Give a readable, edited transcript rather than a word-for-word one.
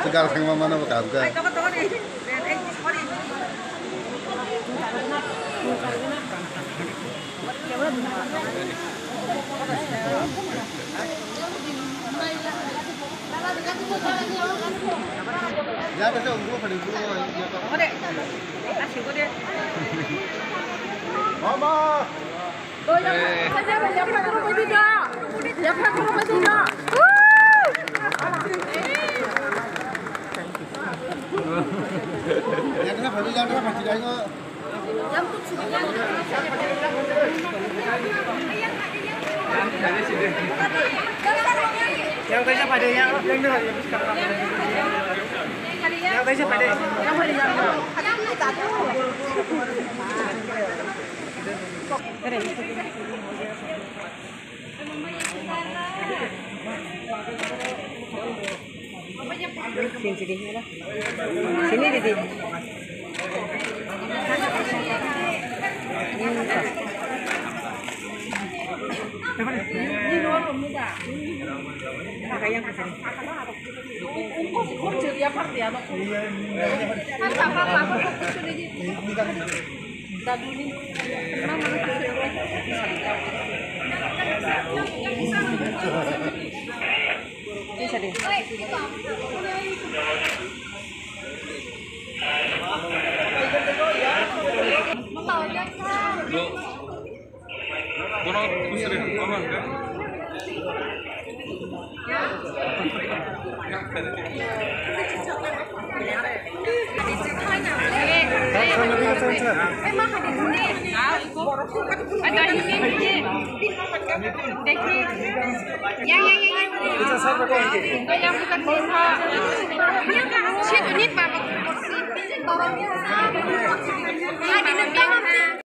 Segar sang mana bukan kan? Ya besok gua pada gua. Mama. Yang kena baru yang kena masih kayu. Yang tadi siapa deh? Yang dengar ya sekarang. Yang tadi siapa deh? Yang tadi siapa? Sini lah. Sini Didi. Ini nomor muda. Pakai yang kesini. Kok jadi apa dia tuh? Apa? Daduli. Bisa deh. Bunu kusuri aman kan? Ada ini. Dekhi. Yang. Yang bukan bisa. Yang kan shit ini Pak. Ada lebih